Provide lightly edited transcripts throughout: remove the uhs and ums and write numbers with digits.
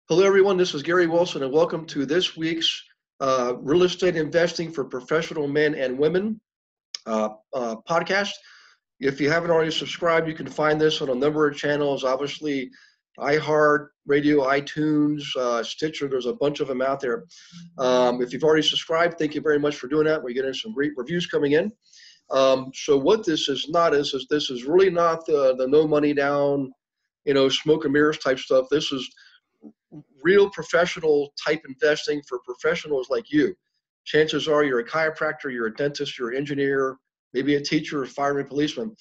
Hello, everyone. This is Gary Wilson, and welcome to this week's Real Estate Investing for Professional Men and Women podcast. If you haven't already subscribed, you can find this on a number of channels. Obviously, iHeart Radio, iTunes, Stitcher. There's a bunch of them out there. If you've already subscribed, thank you very much for doing that. We're getting some great reviews coming in. So what this is not is this is really not the no money down, smoke and mirrors type stuff. This is real professional type investing for professionals like you. Chances are you're a chiropractor, you're a dentist, you're an engineer, maybe a teacher, a fireman, policeman,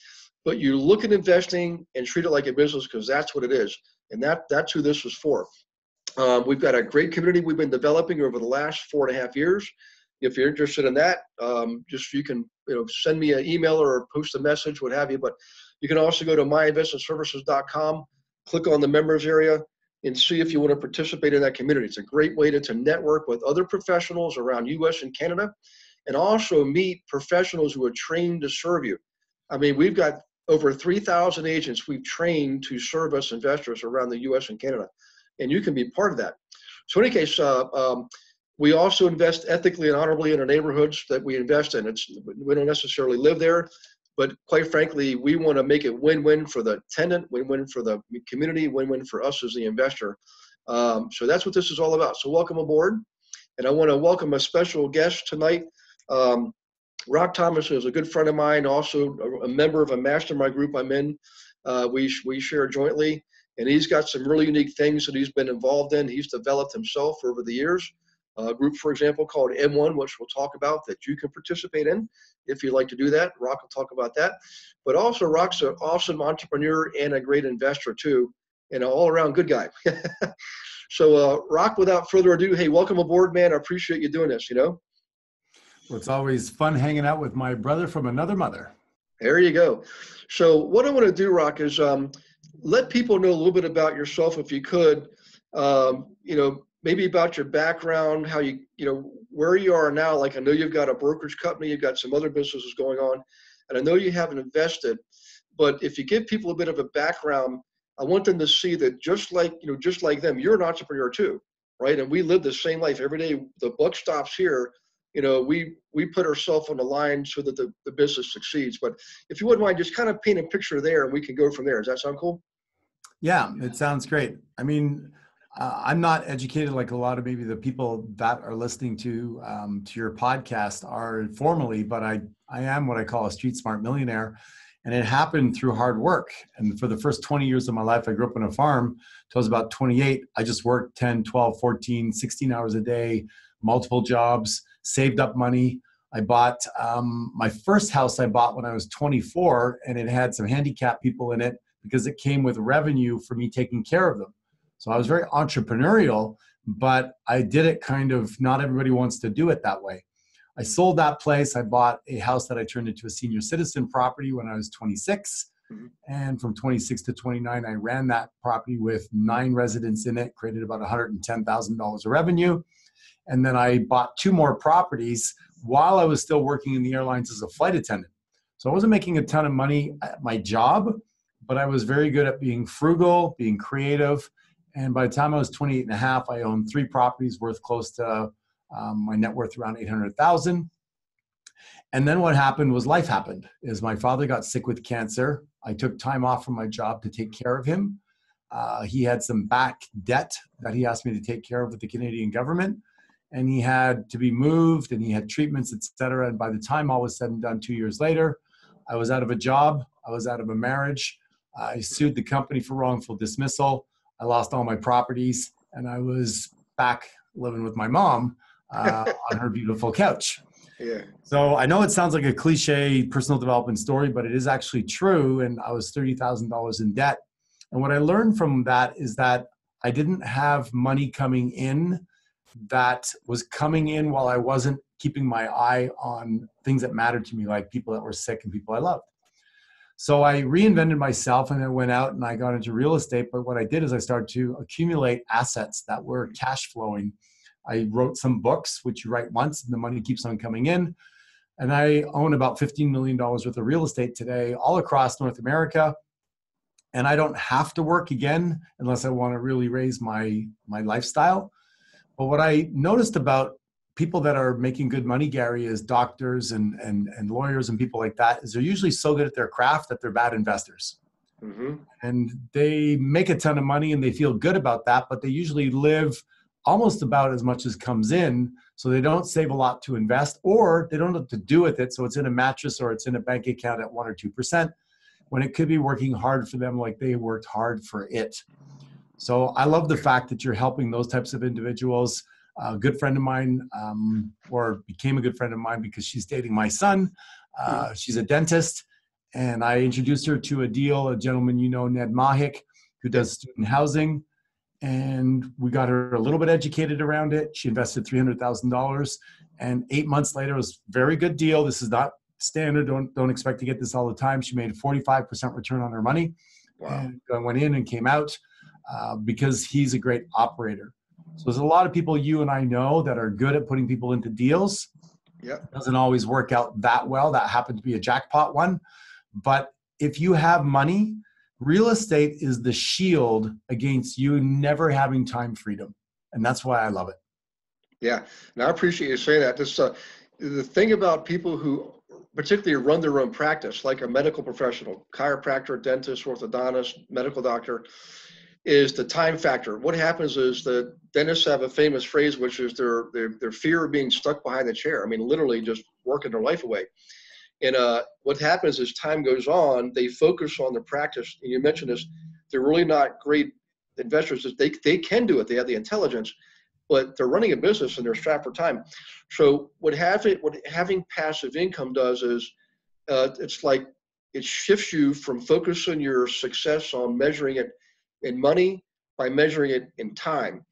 but you look at investing and treat it like a business because that's what it is. And that's who this was for. We've got a great community we've been developing over the last 4.5 years. If you're interested in that, just you can send me an email or post a message, what have you. But you can also go to myinvestmentservices.com, click on the members area, and see if you want to participate in that community. It's a great way to network with other professionals around US and Canada, and also meet professionals who are trained to serve you. I mean, we've got over 3,000 agents we've trained to serve us investors around the US and Canada, and you can be part of that. So in any case, we also invest ethically and honorably in the neighborhoods that we invest in. We don't necessarily live there, but quite frankly, we want to make it win-win for the tenant, win-win for the community, win-win for us as the investor. So that's what this is all about. So welcome aboard. And I want to welcome a special guest tonight. Rock Thomas is a good friend of mine, also a member of a mastermind group I'm in. We share jointly, and he's got some really unique things that he's been involved in. He's developed himself over the years. A group, for example, called M1, which we'll talk about, that you can participate in if you'd like to do that. Rock will talk about that. But also, Rock's an awesome entrepreneur and a great investor, too, and an all-around good guy. So, Rock, without further ado, hey, welcome aboard, man. I appreciate you doing this, Well, it's always fun hanging out with my brother from another mother. There you go. So what I want to do, Rock, is let people know a little bit about yourself, if you could, maybe about your background, how where you are now. Like, I know you've got a brokerage company, you've got some other businesses going on, and I know you haven't invested, but if you give people a bit of a background, I want them to see that just like them, you're an entrepreneur too, right? And we live the same life every day. The buck stops here. We put ourselves on the line so that the business succeeds. But if you wouldn't mind, just kind of paint a picture there, and we can go from there. Does that sound cool? Yeah, it sounds great. I mean, I'm not educated like a lot of maybe the people that are listening to your podcast are formally, but I am what I call a street smart millionaire. And it happened through hard work. And for the first 20 years of my life, I grew up on a farm till I was about 28. I just worked 10, 12, 14, 16 hours a day, multiple jobs, saved up money. I bought my first house I bought when I was 24, and it had some handicapped people in it because it came with revenue for me taking care of them. So I was very entrepreneurial, but I did it kind of, not everybody wants to do it that way. I sold that place. I bought a house that I turned into a senior citizen property when I was 26. And from 26 to 29, I ran that property with 9 residents in it, created about $110,000 of revenue. And then I bought 2 more properties while I was still working in the airlines as a flight attendant. So I wasn't making a ton of money at my job, but I was very good at being frugal, being creative. And by the time I was 28 and a half, I owned 3 properties worth close to my net worth around $800,000. And then what happened was life happened. Is my father got sick with cancer. I took time off from my job to take care of him. He had some back debt that he asked me to take care of with the Canadian government. And he had to be moved, and he had treatments, et cetera. And by the time all was said and done 2 years later, I was out of a job. I was out of a marriage. I sued the company for wrongful dismissal. I lost all my properties, and I was back living with my mom on her beautiful couch. Yeah. So I know it sounds like a cliche personal development story, but it is actually true. And I was $30,000 in debt. And what I learned from that is that I didn't have money coming in that was coming in while I wasn't keeping my eye on things that mattered to me, like people that were sick and people I loved. So I reinvented myself, and I went out and I got into real estate. But what I did is I started to accumulate assets that were cash flowing. I wrote some books, which you write once and the money keeps on coming in. And I own about $15 million worth of real estate today all across North America. and I don't have to work again unless I want to really raise my lifestyle. But what I noticed about people that are making good money, Gary, is doctors and lawyers and people like that, is they're usually so good at their craft that they're bad investors. Mm-hmm. And they make a ton of money and they feel good about that, but they usually live almost about as much as comes in. So they don't save a lot to invest, or they don't know what to do with it. So it's in a mattress or it's in a bank account at 1 or 2%, when it could be working hard for them like they worked hard for it. So I love the fact that you're helping those types of individuals. A good friend of mine, or became a good friend of mine because she's dating my son. She's a dentist, and I introduced her to a gentleman, Ned Mahik, who does student housing. And we got her a little bit educated around it. She invested $300,000, and 8 months later, it was a very good deal. This is not standard. Don't expect to get this all the time. She made a 45% return on her money. Wow. And went in and came out because he's a great operator. So there's a lot of people you and I know that are good at putting people into deals. Yeah, doesn't always work out that well. That happened to be a jackpot one. But if you have money, real estate is the shield against you never having time freedom. And that's why I love it. Yeah, and I appreciate you saying that. This, the thing about people who particularly run their own practice, like a medical professional, chiropractor, dentist, orthodontist, medical doctor, is the time factor. What happens is the dentists have a famous phrase, which is their fear of being stuck behind the chair. I mean, literally just working their life away. And what happens as time goes on, they focus on the practice. And you mentioned this, they're really not great investors. They can do it. They have the intelligence, but they're running a business and they're strapped for time. So what having passive income does is it's like it shifts you from focusing your success on measuring it in money by measuring it in time.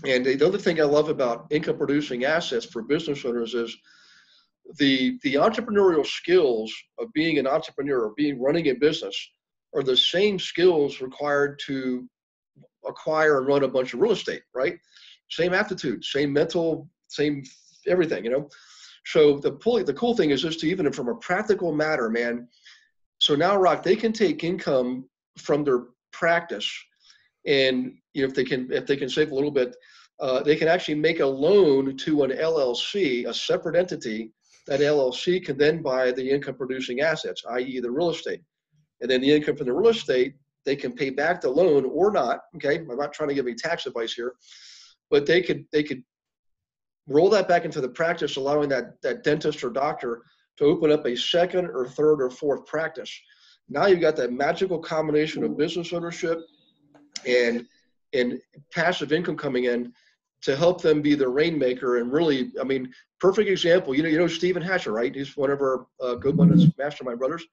And the other thing I love about income producing assets for business owners is the entrepreneurial skills of being an entrepreneur or running a business are the same skills required to acquire and run a bunch of real estate, right? Same aptitude, same mental, same everything, So the cool thing is just even from a practical matter, man. So now, Rock, they can take income from their practice, and if they can save a little bit, they can actually make a loan to an LLC, a separate entity. That LLC can then buy the income producing assets, i.e. the real estate. And then the income from the real estate, they can pay back the loan or not. Okay, I'm not trying to give any tax advice here, but they could roll that back into the practice, allowing that dentist or doctor to open up a second or third or fourth practice. Now you've got that magical combination of business ownership and passive income coming in to help them be the rainmaker. And really, I mean, perfect example, you know Stephen Hatcher, right? He's one of our GoBundance mastermind brothers.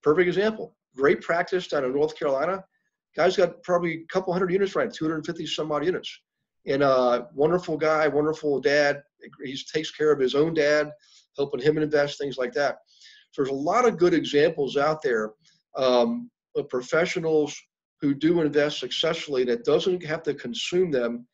Perfect example. Great practice down in North Carolina. Guy's got probably a couple hundred units, right? 250 some odd units. And wonderful guy, wonderful dad. He takes care of his own dad, helping him invest, things like that. So there's a lot of good examples out there of professionals who do invest successfully that doesn't have to consume them.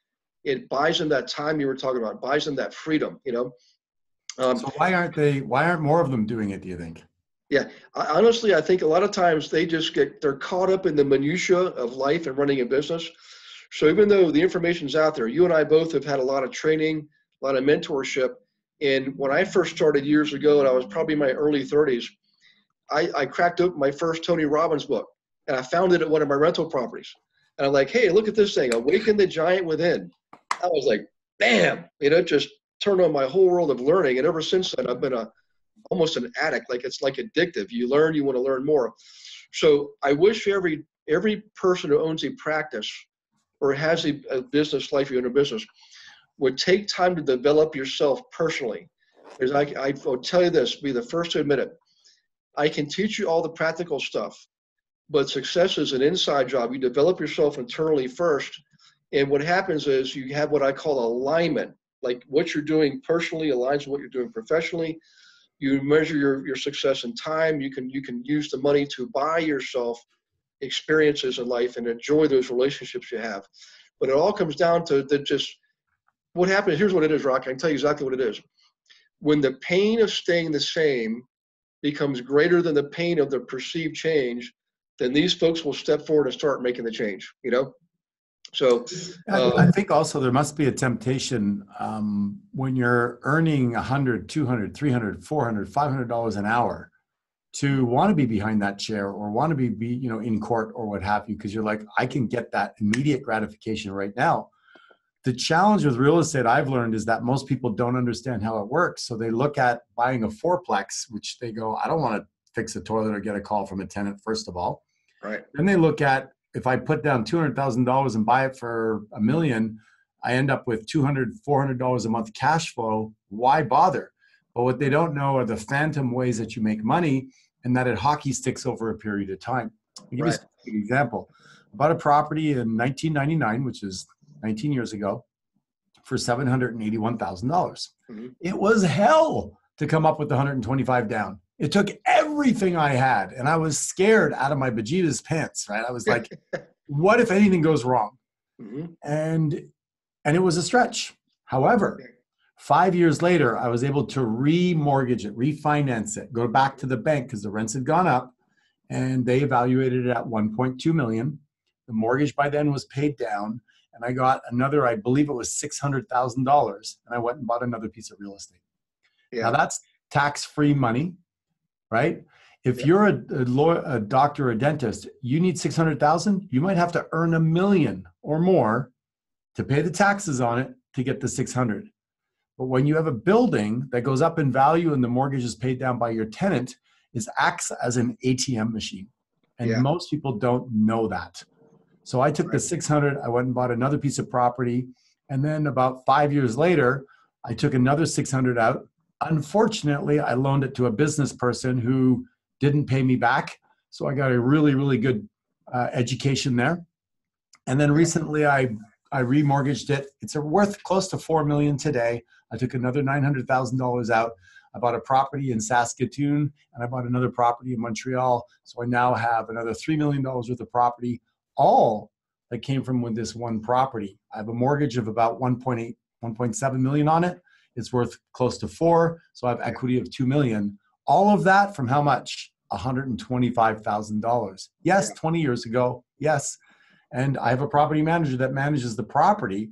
It buys them that time you were talking about, buys them that freedom, So why aren't more of them doing it, do you think? Yeah, honestly, I think a lot of times they're caught up in the minutia of life and running a business. So even though the information's out there, you and I both have had a lot of training, a lot of mentorship. And when I first started years ago, and I was probably in my early 30s, I cracked open my first Tony Robbins book, and I found it at one of my rental properties. And I'm like, hey, look at this thing, Awaken the Giant Within. I was like, bam, just turned on my whole world of learning. And ever since then, I've been almost an addict. Like it's like addictive. You learn, you want to learn more. So I wish every person who owns a practice or has a business life, you own a business, would take time to develop yourself personally. Because I will tell you this, be the first to admit it. I can teach you all the practical stuff, but success is an inside job. You develop yourself internally first. And what happens is you have what I call alignment, like what you're doing personally aligns with what you're doing professionally. You measure your success in time. You can use the money to buy yourself experiences in life and enjoy those relationships you have. But it all comes down to just what happens. Here's what it is, Rock. I can tell you exactly what it is. When the pain of staying the same becomes greater than the pain of the perceived change, then these folks will step forward and start making the change, you know? So I think also there must be a temptation when you're earning $100, $200, $300, $400, $500 an hour to want to be behind that chair or want to be you know, in court or what have you, because you're like, I can get that immediate gratification right now. The challenge with real estate I've learned is that most people don't understand how it works. So they look at buying a fourplex, which they go, I don't want to fix a toilet or get a call from a tenant, first of all. right. Then they look at, if I put down $200,000 and buy it for $1 million, I end up with $200, $400 a month cash flow. Why bother? But what they don't know are the phantom ways that you make money, and that it hockey sticks over a period of time. I'll give you a specific example. I bought a property in 1999, which is 19 years ago, for $781,000. Mm-hmm. It was hell to come up with the 125 down. It took everything I had, and I was scared out of my bejesus pants, right? I was like, what if anything goes wrong? Mm-hmm. And it was a stretch. However, 5 years later, I was able to remortgage it, refinance it, go back to the bank because the rents had gone up, and they evaluated it at $1.2 million. The mortgage by then was paid down, and I got another, I believe it was $600,000, and I went and bought another piece of real estate. Yeah. Now that's tax-free money, right? If you're a doctor or a dentist, you need $600,000, you might have to earn $1 million or more to pay the taxes on it to get the 600. But when you have a building that goes up in value and the mortgage is paid down by your tenant, it acts as an ATM machine. And most people don't know that. So I took the 600, I went and bought another piece of property. And then about 5 years later, I took another 600 out. Unfortunately, I loaned it to a business person who didn't pay me back. So I got a really, really good education there. And then recently I remortgaged it. It's worth close to $4 million today. I took another $900,000 out. I bought a property in Saskatoon, and I bought another property in Montreal. So I now have another $3 million worth of property, all that came from with this one property. I have a mortgage of about 1.8, 1.7 million on it. It's worth close to 4. So I have equity of 2 million. All of that from how much? $125,000. Yes, 20 years ago. Yes. And I have a property manager that manages the property.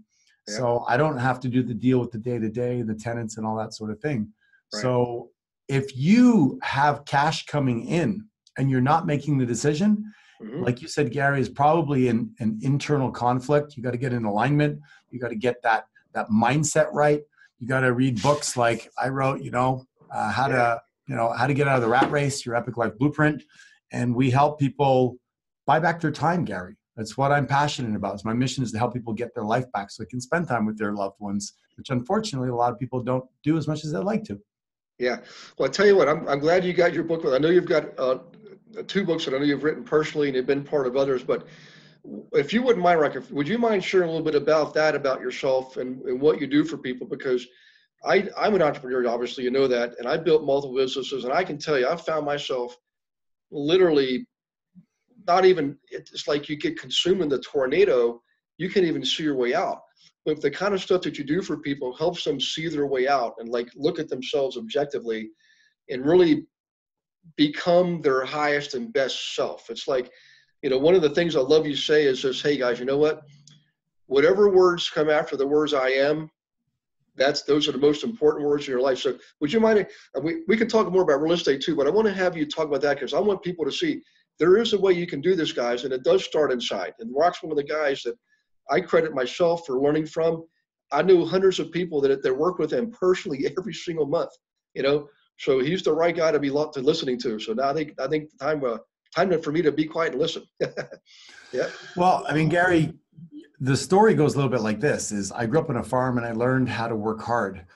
Yeah. So I don't have to do the deal with the day-to-day, the tenants and all that sort of thing. Right. So if you have cash coming in and you're not making the decision, like you said, Gary, is probably an internal conflict. You got to get in alignment. You got to get that mindset right. You got to read books like I wrote, how to get out of the rat race, your epic life blueprint. And we help people buy back their time, Gary. That's what I'm passionate about. So my mission is to help people get their life back so they can spend time with their loved ones, which unfortunately a lot of people don't do as much as they'd like to. Yeah. Well, I tell you what, I'm glad you got your book. I know you've got 2 books that I know you've written personally and you've been part of others, but if you wouldn't mind, Rock, would you mind sharing a little bit about that, about yourself and what you do for people? Because I'm an entrepreneur, obviously, you know that, and I built multiple businesses, and I can tell you, I found myself literally not even, it's like you get consumed in the tornado, you can't even see your way out. But the kind of stuff that you do for people helps them see their way out and like look at themselves objectively and really become their highest and best self. It's like, one of the things I love you say is just, hey guys, you know what? Whatever words come after the words I am, those are the most important words in your life. So would you mind, we can talk more about real estate too, but I want to have you talk about that because I want people to see there is a way you can do this, guys, and it does start inside. And Rock's one of the guys that I credit myself for learning from. I knew hundreds of people that work with him personally every single month, so he's the right guy to be listening to. So now I think time for me to be quiet and listen. Yeah. Well, I mean, Gary, the story goes a little bit like this: is I grew up on a farm and I learned how to work hard.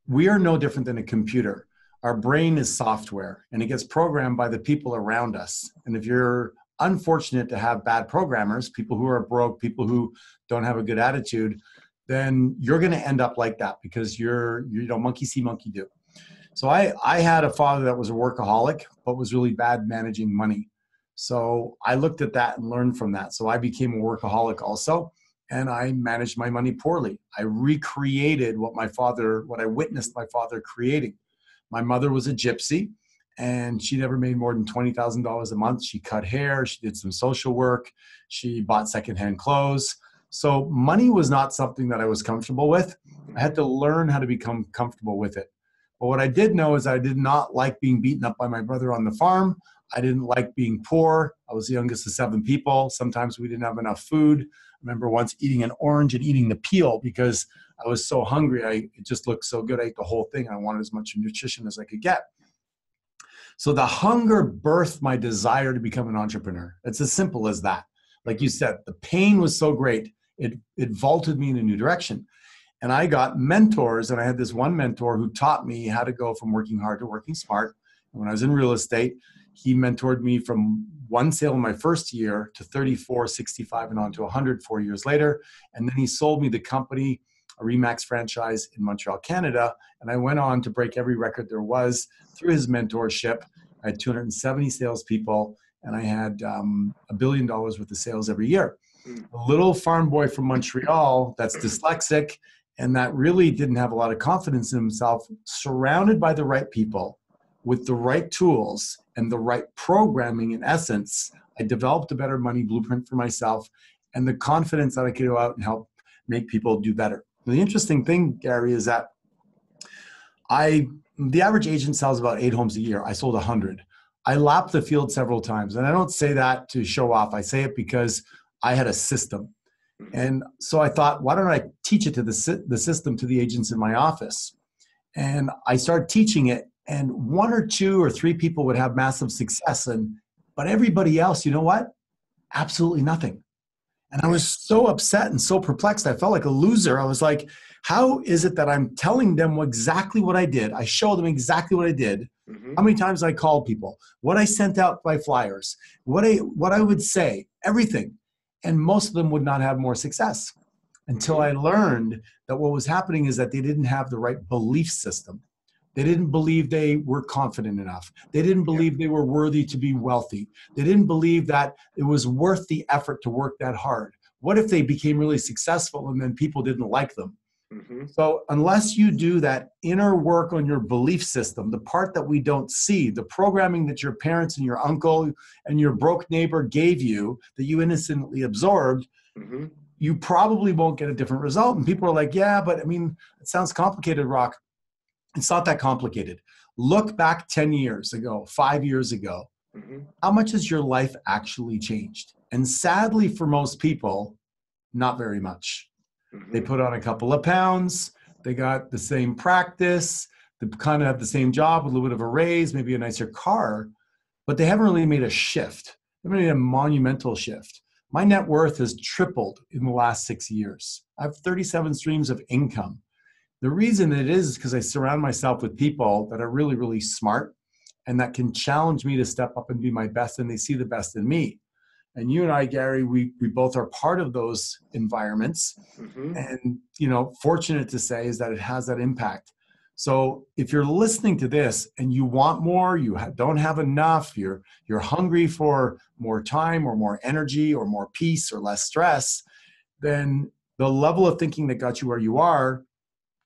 We are no different than a computer. Our brain is software and it gets programmed by the people around us. And if you're unfortunate to have bad programmers, people who are broke, people who don't have a good attitude, then you're going to end up like that because you're monkey see, monkey do. So I had a father that was a workaholic, but was really bad managing money. So I looked at that and learned from that. So I became a workaholic also, and I managed my money poorly. I recreated what I witnessed my father creating. My mother was a gypsy, and she never made more than $20,000 a month. She cut hair, she did some social work, she bought secondhand clothes. So money was not something that I was comfortable with. I had to learn how to become comfortable with it. But what I did know is I did not like being beaten up by my brother on the farm. I didn't like being poor. I was the youngest of 7 people. Sometimes we didn't have enough food. I remember once eating an orange and eating the peel because I was so hungry. It just looked so good. I ate the whole thing. I wanted as much nutrition as I could get. So the hunger birthed my desire to become an entrepreneur. It's as simple as that. Like you said, the pain was so great. It vaulted me in a new direction. And I got mentors, and I had this one mentor who taught me how to go from working hard to working smart. And when I was in real estate, he mentored me from 1 sale in my first year to 34, 65, and on to 100 4 years later. And then he sold me the company, a Remax franchise in Montreal, Canada. And I went on to break every record there was through his mentorship. I had 270 salespeople, and I had $1 billion worth of sales every year. A little farm boy from Montreal that's dyslexic and that really didn't have a lot of confidence in himself, surrounded by the right people with the right tools and the right programming. In essence, I developed a better money blueprint for myself and the confidence that I could go out and help make people do better. The interesting thing, Gary, is that the average agent sells about 8 homes a year. I sold 100. I lapped the field several times. And I don't say that to show off. I say it because I had a system. And so I thought, why don't I teach it to the system to the agents in my office? And I started teaching it, and 1 or 2 or 3 people would have massive success. But everybody else, you know what? Absolutely nothing. And I was so upset and so perplexed. I felt like a loser. I was like, how is it that I'm telling them exactly what I did? I showed them exactly what I did. How many times I called people, what I sent out by flyers, what I would say, everything. And most of them would not have more success until I learned that what was happening is that they didn't have the right belief system. They didn't believe they were confident enough. They didn't believe they were worthy to be wealthy. They didn't believe that it was worth the effort to work that hard. What if they became really successful and then people didn't like them? So unless you do that inner work on your belief system, the part that we don't see, the programming that your parents and your uncle and your broke neighbor gave you that you innocently absorbed, you probably won't get a different result. And people are like, yeah, but I mean, it sounds complicated, Rock. It's not that complicated. Look back 10 years ago, 5 years ago. How much has your life actually changed? And sadly, for most people, not very much. They put on a couple of pounds. They got the same practice. They kind of have the same job with a little bit of a raise, maybe a nicer car, but they haven't really made a shift. They haven't made a monumental shift. My net worth has tripled in the last 6 years. I have 37 streams of income. The reason it is because I surround myself with people that are really, really smart and that can challenge me to step up and be my best, and they see the best in me. And you and I, Gary, we both are part of those environments. And, fortunate to say is that it has that impact. So if you're listening to this and you want more, you don't have enough, you're hungry for more time or more energy or more peace or less stress, then the level of thinking that got you where you are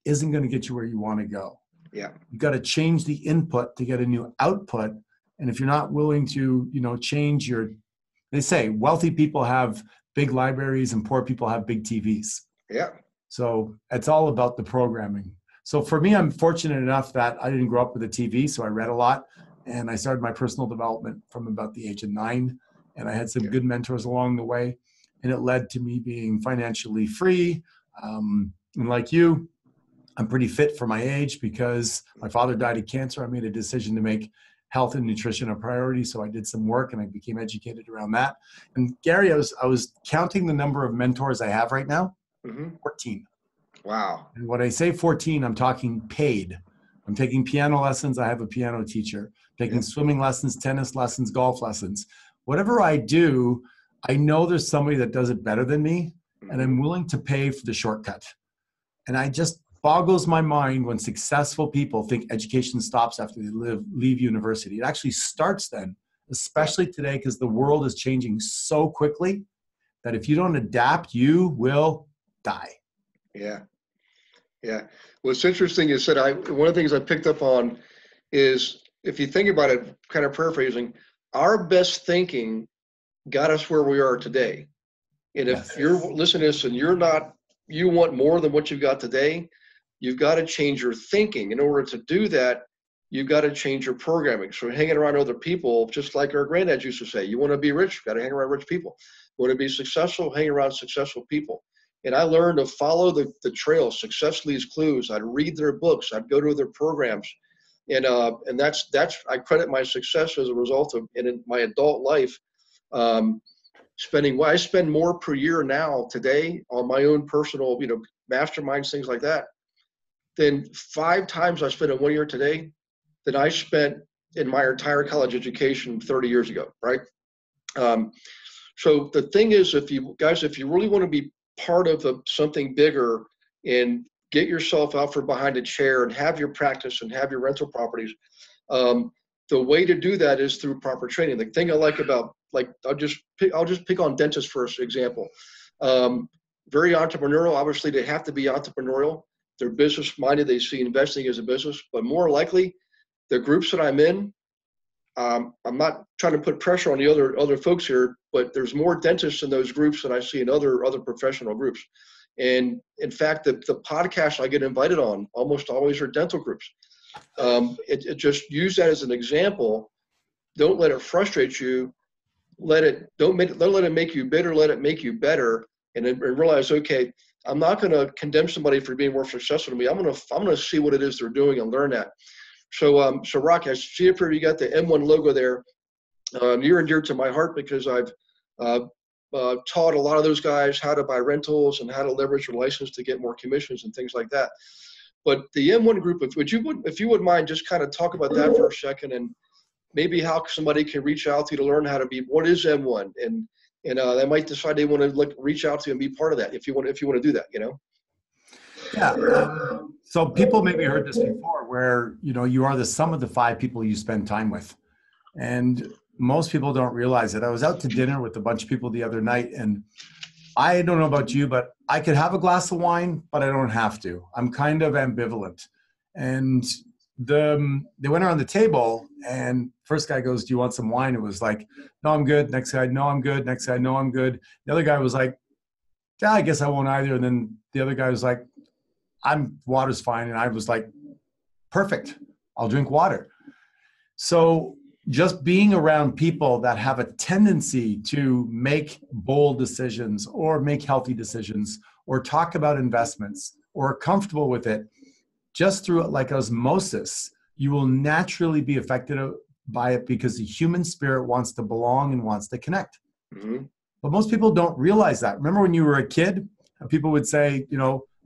isn't going to get you where you want to go. Yeah. You've got to change the input to get a new output. And if you're not willing to, change they say wealthy people have big libraries and poor people have big TVs. Yeah. So it's all about the programming. So for me, I'm fortunate enough that I didn't grow up with a TV, so I read a lot. And I started my personal development from about the age of 9. And I had some good mentors along the way. And it led to me being financially free. And like you, I'm pretty fit for my age because my father died of cancer. I made a decision to make health and nutrition a priority. So I did some work and I became educated around that. And Gary, I was counting the number of mentors I have right now, 14. Wow. And when I say 14, I'm talking paid. I'm taking piano lessons. I have a piano teacher, taking swimming lessons, tennis lessons, golf lessons. Whatever I do, I know there's somebody that does it better than me, and I'm willing to pay for the shortcut. And I just boggles my mind when successful people think education stops after they leave university. It actually starts then, especially today, because the world is changing so quickly that if you don't adapt, you will die. Yeah. Yeah. What's interesting is that one of the things I picked up on is, if you think about it, kind of paraphrasing, our best thinking got us where we are today. And if Yes. you're listening to this and you want more than what you've got today, you've got to change your thinking. In order to do that, you've got to change your programming. So hanging around other people, just like our granddads used to say, you want to be rich, got to hang around rich people. You want to be successful, hang around successful people. And I learned to follow the trail. Success leaves clues. I'd read their books. I'd go to their programs. And that's I credit my success as a result of, and in my adult life, I spend more per year now today on my own personal, masterminds, things like that, than 5 times I spent in 1 year today than I spent in my entire college education 30 years ago, right? So the thing is, if you really want to be part of something bigger and get yourself out from behind a chair and have your practice and have your rental properties, the way to do that is through proper training. The thing I like about, I'll just pick on dentists for example. Very entrepreneurial. Obviously, they have to be entrepreneurial. They're business minded. They see investing as a business, but more likely, the groups that I'm in, I'm not trying to put pressure on the other folks here, but there's more dentists in those groups than I see in other professional groups. And in fact, the podcasts I get invited on almost always are dental groups. It just use that as an example. Don't let it frustrate you. Don't let it make you bitter. Let it make you better. And realize, okay, I'm not going to condemn somebody for being more successful than me. I'm going to see what it is they're doing and learn that. So Rocky, I see if you got the M1 logo there, near and dear to my heart, because I've taught a lot of those guys how to buy rentals and how to leverage your license to get more commissions and things like that. But the M1 group, if you would mind, just kind of talk about that for a second, and maybe how somebody can reach out to you to learn how to be. What is M1, and they might decide they want to reach out to you and be part of that if you want to do that. Yeah. So people maybe heard this before, where you are the sum of the 5 people you spend time with, and most people don't realize it. I was out to dinner with a bunch of people the other night, and I don't know about you, but I could have a glass of wine, but I don't have to. I'm kind of ambivalent. And they went around the table, and first guy goes, "Do you want some wine?" It was like, "No, I'm good." Next guy, "No, I'm good." Next guy, "No, I'm good." The other guy was like, "Yeah, I guess I won't either." And then the other guy was like, "Water's fine." And I was like, "Perfect. I'll drink water." So just being around people that have a tendency to make bold decisions or make healthy decisions or talk about investments or are comfortable with it, just through it like osmosis, you will naturally be affected by it, because the human spirit wants to belong and wants to connect. Mm-hmm. But most people don't realize that. Remember when you were a kid, people would say,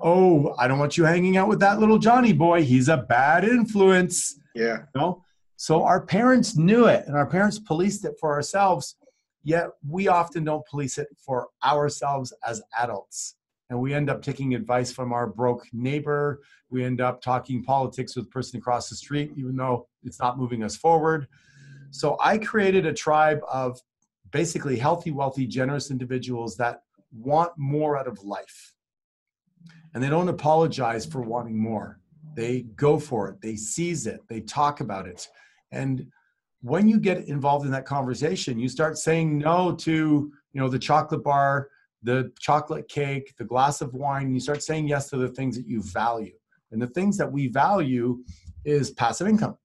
"Oh, I don't want you hanging out with that little Johnny boy. He's a bad influence." Yeah. So our parents knew it, and our parents policed it for ourselves, yet we often don't police it for ourselves as adults. And we end up taking advice from our broke neighbor. We end up talking politics with the person across the street, even though it's not moving us forward. So I created a tribe of basically healthy, wealthy, generous individuals that want more out of life. And they don't apologize for wanting more. They go for it. They seize it. They talk about it. And when you get involved in that conversation, you start saying no to, the chocolate bar, the chocolate cake, the glass of wine. And you start saying yes to the things that you value. And the things that we value is passive income.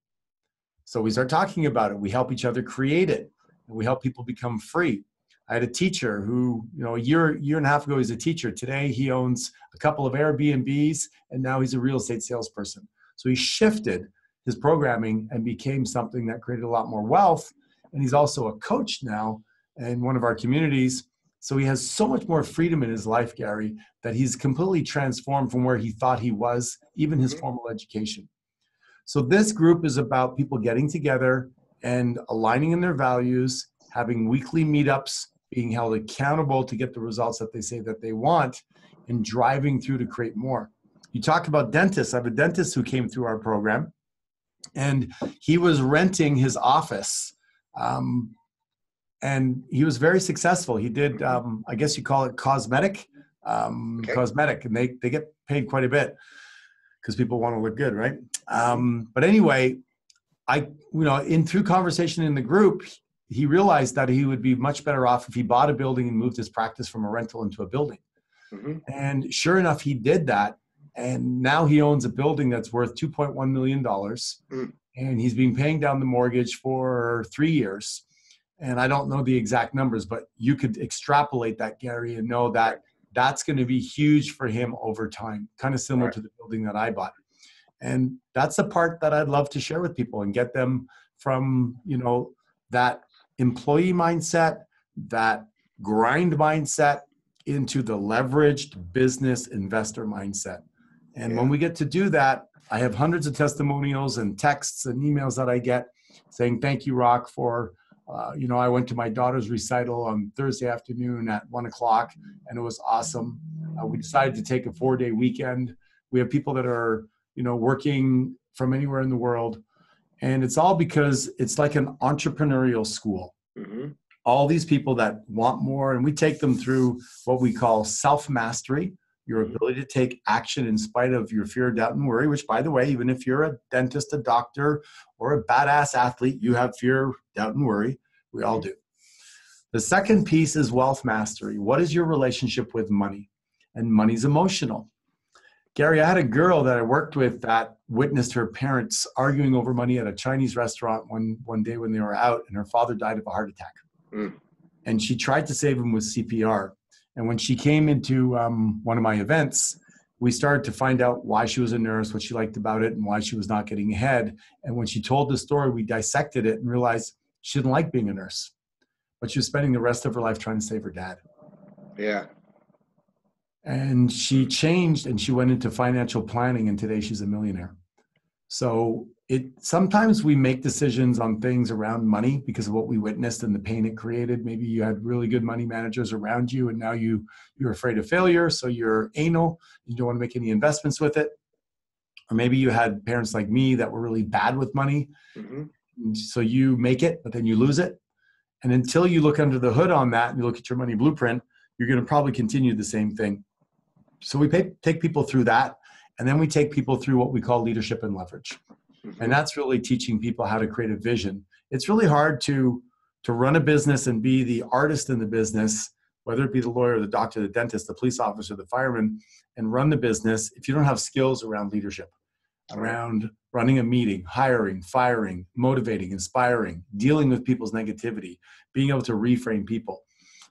So we start talking about it. We help each other create it. And we help people become free. I had a teacher who, a year and a half ago, he's a teacher. Today, he owns a couple of Airbnbs, and now he's a real estate salesperson. So he shifted his programming and became something that created a lot more wealth. And he's also a coach now in one of our communities. So he has so much more freedom in his life, Gary, that he's completely transformed from where he thought he was, even his formal education. So this group is about people getting together and aligning in their values, having weekly meetups, being held accountable to get the results that they say that they want, and driving through to create more. You talk about dentists. I have a dentist who came through our program, and he was renting his office, and he was very successful. He did, I guess you call it cosmetic, cosmetic, and they get paid quite a bit because people want to look good, right? But anyway, in through conversation in the group, he realized that he would be much better off if he bought a building and moved his practice from a rental into a building. Mm-hmm. And sure enough, he did that. And now he owns a building that's worth $2.1 million. Mm. And he's been paying down the mortgage for 3 years. And I don't know the exact numbers, but you could extrapolate that, Gary, and know that that's going to be huge for him over time, kind of similar to the building that I bought. And that's the part that I'd love to share with people and get them from, that employee mindset, that grind mindset into the leveraged business investor mindset. And when we get to do that, I have hundreds of testimonials and texts and emails that I get saying, thank you, Rock, for, I went to my daughter's recital on Thursday afternoon at 1:00 and it was awesome. We decided to take a 4-day weekend. We have people that are, working from anywhere in the world. And it's all because it's like an entrepreneurial school. Mm-hmm. All these people that want more, and we take them through what we call self-mastery, your ability to take action in spite of your fear, doubt, and worry, which, by the way, even if you're a dentist, a doctor, or a badass athlete, you have fear, doubt, and worry. We all do. The second piece is wealth mastery. What is your relationship with money? And money's emotional. Gary, I had a girl that I worked with that witnessed her parents arguing over money at a Chinese restaurant one day when they were out, and her father died of a heart attack. Mm. And she tried to save him with CPR. And when she came into one of my events, we started to find out why she was a nurse, what she liked about it, and why she was not getting ahead. And when she told the story, we dissected it and realized she didn't like being a nurse, but she was spending the rest of her life trying to save her dad. Yeah. And she changed and she went into financial planning, and today she's a millionaire. So sometimes we make decisions on things around money because of what we witnessed and the pain it created. Maybe you had really good money managers around you, and now you're afraid of failure, so you're anal. You don't want to make any investments with it. Or maybe you had parents like me that were really bad with money. Mm-hmm. So you make it, but then you lose it. And until you look under the hood on that and you look at your money blueprint, you're going to probably continue the same thing. So we take people through that, and then we take people through what we call leadership and leverage. Mm-hmm. And that's really teaching people how to create a vision. It's really hard to run a business and be the artist in the business, whether it be the lawyer, the doctor, the dentist, the police officer, the fireman, and run the business if you don't have skills around leadership, around running a meeting, hiring, firing, motivating, inspiring, dealing with people's negativity, being able to reframe people.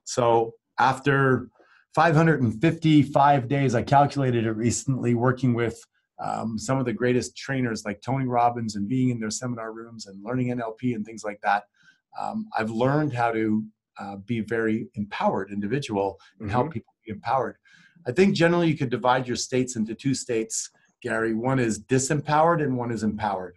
So after 555 days, I calculated it recently, working with some of the greatest trainers like Tony Robbins and being in their seminar rooms and learning NLP and things like that. I've learned how to be a very empowered individual and help people be empowered. I think generally you could divide your states into 2 states, Gary. One is disempowered and one is empowered.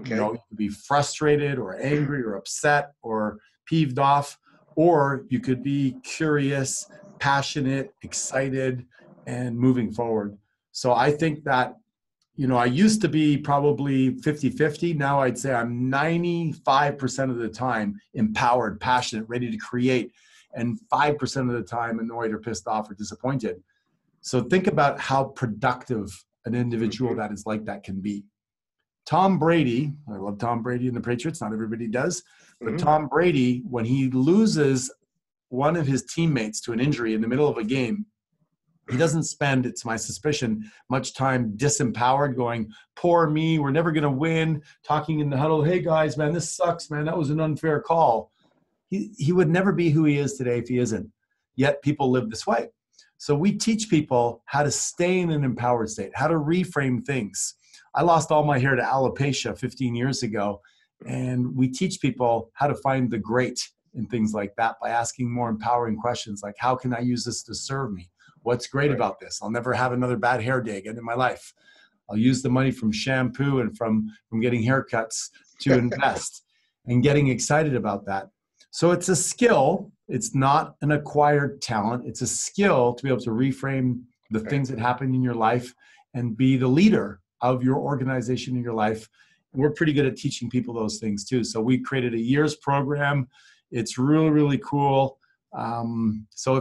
Okay. You could be frustrated or angry or upset or peeved off, or you could be curious, passionate, excited, and moving forward. So I think that, I used to be probably 50-50. Now I'd say I'm 95% of the time empowered, passionate, ready to create, and 5% of the time annoyed or pissed off or disappointed. So think about how productive an individual that is like that can be. Tom Brady, I love Tom Brady and the Patriots, not everybody does, but Tom Brady, when he loses one of his teammates to an injury in the middle of a game, he doesn't spend, it's my suspicion, much time disempowered going, poor me, we're never going to win, talking in the huddle, hey guys, man, this sucks, man, that was an unfair call. He would never be who he is today if he isn't. Yet people live this way. So we teach people how to stay in an empowered state, how to reframe things. I lost all my hair to alopecia 15 years ago, and we teach people how to find the great in things like that by asking more empowering questions like, how can I use this to serve me? What's great about this? I'll never have another bad hair day again in my life. I'll use the money from shampoo and from getting haircuts to invest and getting excited about that. So it's a skill. It's not an acquired talent. It's a skill to be able to reframe the things that happen in your life and be the leader of your organization in your life. And we're pretty good at teaching people those things too. So we created a year's program. It's really, really cool. So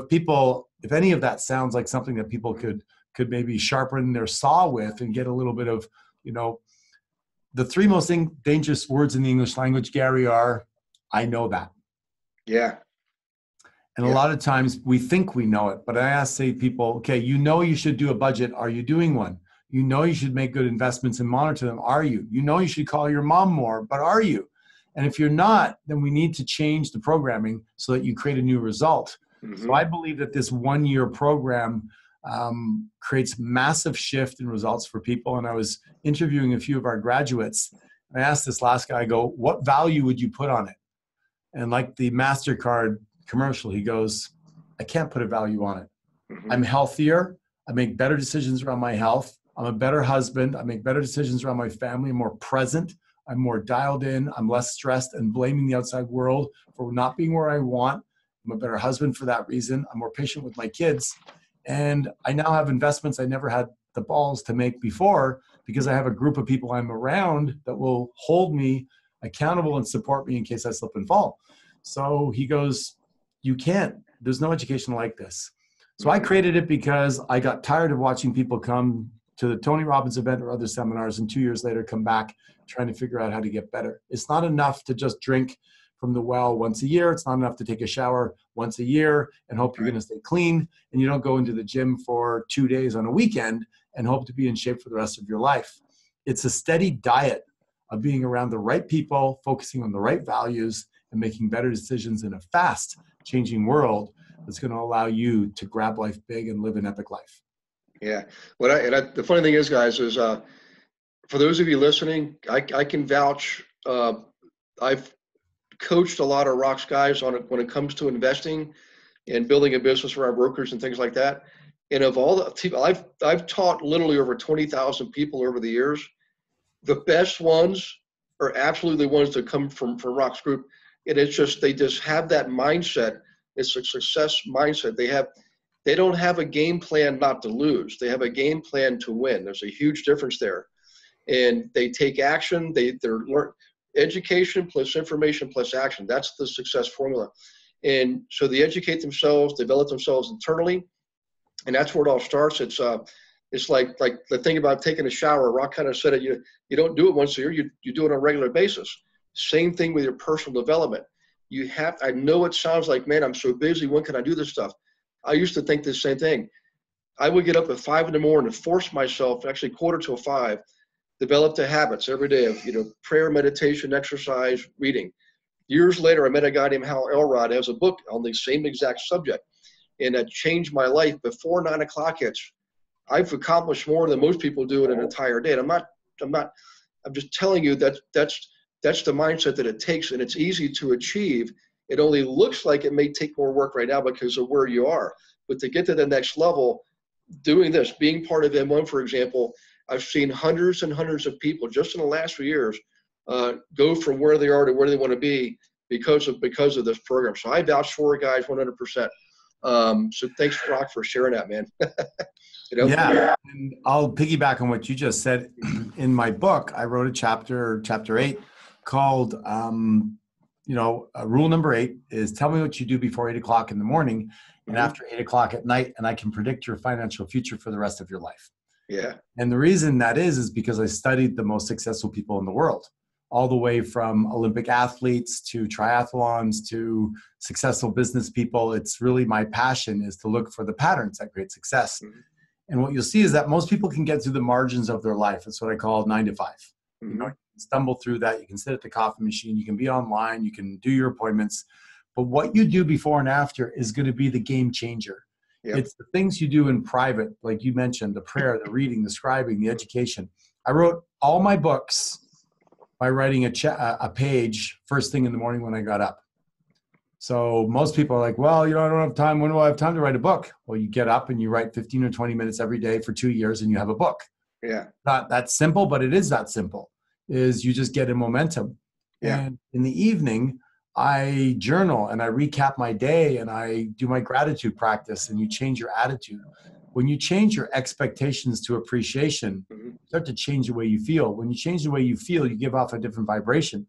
if any of that sounds like something that people could maybe sharpen their saw with and get a little bit of, the three most dangerous words in the English language, Gary, are, I know that. Yeah. And a lot of times we think we know it, but I say people, okay, you know you should do a budget. Are you doing one? You know you should make good investments and monitor them. Are you? You know you should call your mom more, but are you? And if you're not, then we need to change the programming so that you create a new result. Mm-hmm. So I believe that this 1-year program creates massive shift in results for people. And I was interviewing a few of our graduates. I asked this last guy, I go, what value would you put on it? And like the MasterCard commercial, he goes, I can't put a value on it. Mm-hmm. I'm healthier. I make better decisions around my health. I'm a better husband. I make better decisions around my family. I'm more present. I'm more dialed in. I'm less stressed and blaming the outside world for not being where I want. I'm a better husband for that reason. I'm more patient with my kids. And I now have investments I never had the balls to make before because I have a group of people I'm around that will hold me accountable and support me in case I slip and fall. So he goes, you can't. There's no education like this. So I created it because I got tired of watching people come to the Tony Robbins event or other seminars and 2 years later come back trying to figure out how to get better. It's not enough to just drink from the well once a year. It's not enough to take a shower once a year and hope you're going to stay clean. And you don't go into the gym for 2 days on a weekend and hope to be in shape for the rest of your life. It's a steady diet of being around the right people, focusing on the right values, and making better decisions in a fast changing world that's going to allow you to grab life big and live an epic life. Yeah. The funny thing is, guys, is for those of you listening, I can vouch. I've coached a lot of rocks guys on it when it comes to investing and building a business around brokers and things like that. And of all the people, I've taught literally over 20,000 people over the years. The best ones are absolutely the ones that come from Rock's group. And it's just, they just have that mindset. It's a success mindset. They don't have a game plan not to lose. They have a game plan to win. There's a huge difference there. And they take action. They're education plus information plus action. That's the success formula. And so they educate themselves, develop themselves internally. And that's where it all starts. It's like the thing about taking a shower. Rock kind of said it, you don't do it once a year, you do it on a regular basis. Same thing with your personal development. I know it sounds like, man, I'm so busy, when can I do this stuff? I used to think the same thing. I would get up at 5 a.m. and force myself, actually 4:45, develop the habits every day of, prayer, meditation, exercise, reading. Years later, I met a guy named Hal Elrod, who has a book on the same exact subject. And that changed my life. Before 9 o'clock hits, I've accomplished more than most people do in an entire day. And I'm just telling you that's the mindset that it takes, and it's easy to achieve. It only looks like it may take more work right now because of where you are. But to get to the next level, doing this, being part of M1, for example, I've seen hundreds and hundreds of people just in the last few years go from where they are to where they want to be because of this program. So I vouch for it, guys, 100%. So thanks, Rock, for sharing that, man. Yeah, and I'll piggyback on what you just said. In my book, I wrote a chapter 8, called, rule number 8 is tell me what you do before 8 o'clock in the morning and after 8 o'clock at night, and I can predict your financial future for the rest of your life. Yeah. And the reason that is because I studied the most successful people in the world, all the way from Olympic athletes to triathlons to successful business people. It's really my passion is to look for the patterns that create success. Mm-hmm. And what you'll see is that most people can get through the margins of their life. It's what I call 9 to 5. Mm-hmm. You can stumble through that. You can sit at the coffee machine. You can be online. You can do your appointments. But what you do before and after is going to be the game changer. Yep. It's the things you do in private, like you mentioned, the prayer, the reading, the scribing, the education. I wrote all my books by writing a page first thing in the morning when I got up. So most people are like, well, I don't have time. When do I have time to write a book? Well, you get up and you write 15 or 20 minutes every day for 2 years and you have a book. Yeah. Not that simple, but it is that simple, is you just get in momentum. Yeah. And in the evening, I journal and I recap my day and I do my gratitude practice, and you change your attitude. When you change your expectations to appreciation, you start to change the way you feel. When you change the way you feel, you give off a different vibration.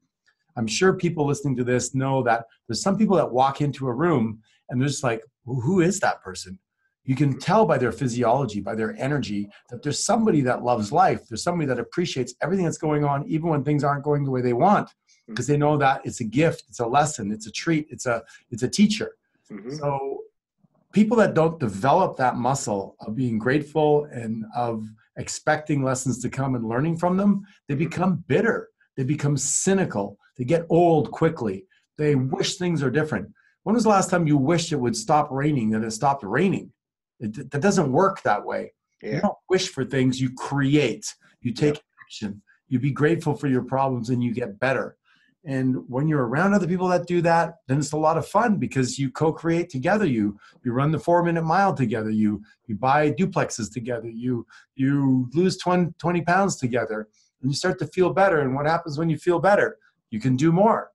I'm sure people listening to this know that there's some people that walk into a room and they're just like, who is that person? You can tell by their physiology, by their energy, that there's somebody that loves life. There's somebody that appreciates everything that's going on, even when things aren't going the way they want, because they know that it's a gift, it's a lesson, it's a treat, it's a teacher. Mm-hmm. So people that don't develop that muscle of being grateful and of expecting lessons to come and learning from them, they become bitter. They become cynical. They get old quickly. They wish things are different. When was the last time you wished it would stop raining and it stopped raining? That doesn't work that way. Yeah. You don't wish for things, you create. You take action. You be grateful for your problems and you get better. And when you're around other people that do that, then it's a lot of fun because you co-create together. You run the 4-minute mile together. You buy duplexes together. You lose 20 pounds together, and you start to feel better. And what happens when you feel better? You can do more.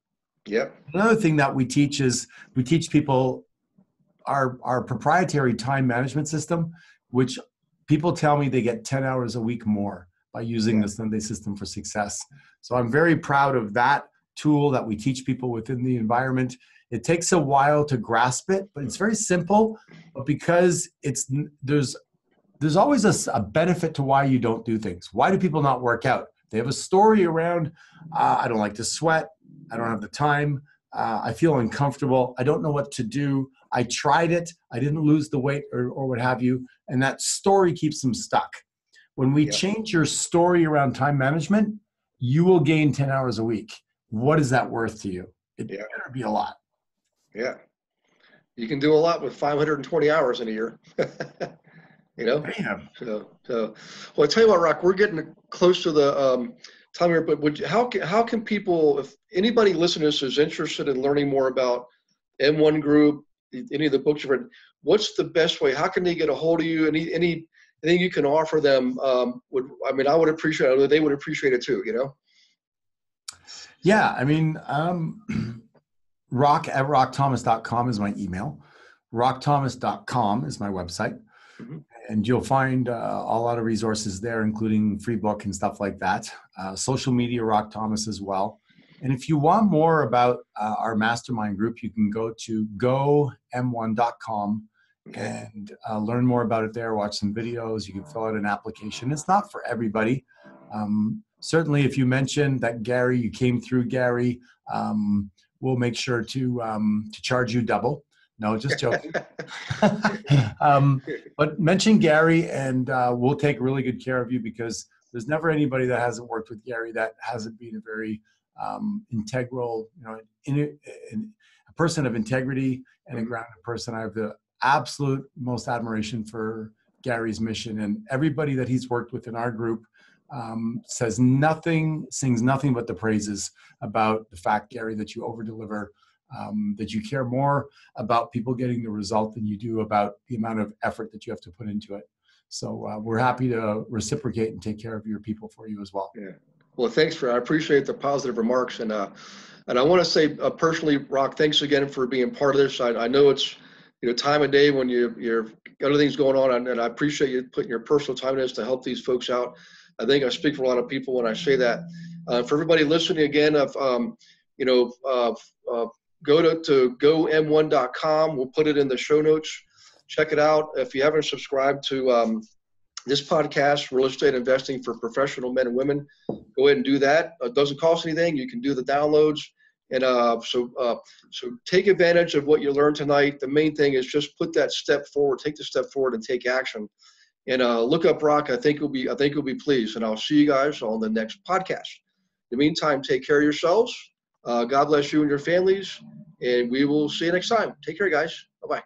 Yep. Another thing that we teach is we teach people our proprietary time management system, which people tell me they get 10 hours a week more by using the Sunday system for success. So I'm very proud of that tool that we teach people within the environment. It takes a while to grasp it, but it's very simple. But because there's always a benefit to why you don't do things. Why do people not work out? They have a story around, I don't like to sweat. I don't have the time. I feel uncomfortable. I don't know what to do. I tried it. I didn't lose the weight or what have you. And that story keeps them stuck. When we change your story around time management, you will gain 10 hours a week. What is that worth to you? It better be a lot. Yeah. You can do a lot with 520 hours in a year. You know? Damn. So, well, I tell you what, Rock, we're getting close to the time here, but how can people, if anybody listening to this is interested in learning more about M1 Group, any of the books you've read, what's the best way? How can they get a hold of you? Anything you can offer them? I would appreciate it. They would appreciate it too, you know? Yeah, I mean, rock@rockthomas.com is my email. rockthomas.com is my website. Mm-hmm. And you'll find a lot of resources there, including free book and stuff like that. Social media, Rock Thomas as well. And if you want more about our mastermind group, you can go to gom1.com and learn more about it there, watch some videos. You can fill out an application. It's not for everybody. Certainly, if you mention that Gary, you came through Gary, we'll make sure to charge you double. No, just joking. But mention Gary, and we'll take really good care of you, because there's never anybody that hasn't worked with Gary that hasn't been a very integral, a person of integrity and a grounded person. I have the absolute most admiration for Gary's mission, and everybody that he's worked with in our group sings nothing but the praises about the fact, Gary, that you over-deliver, that you care more about people getting the result than you do about the amount of effort that you have to put into it. So we're happy to reciprocate and take care of your people for you as well. Yeah. Well, thanks I appreciate the positive remarks. And I want to say personally, Rock, thanks again for being part of this. I know it's, time of day when you're other things going on, and I appreciate you putting your personal time in this to help these folks out. I think I speak for a lot of people when I say that. For everybody listening again, go to gom1.com. We'll put it in the show notes. Check it out. If you haven't subscribed to this podcast, Real Estate Investing for Professional Men and Women, go ahead and do that. It doesn't cost anything. You can do the downloads. And so take advantage of what you learned tonight. The main thing is just put that step forward, take the step forward and take action. And look up Rock. I think you'll be pleased. And I'll see you guys on the next podcast. In the meantime, take care of yourselves. God bless you and your families. And we will see you next time. Take care, guys. Bye-bye.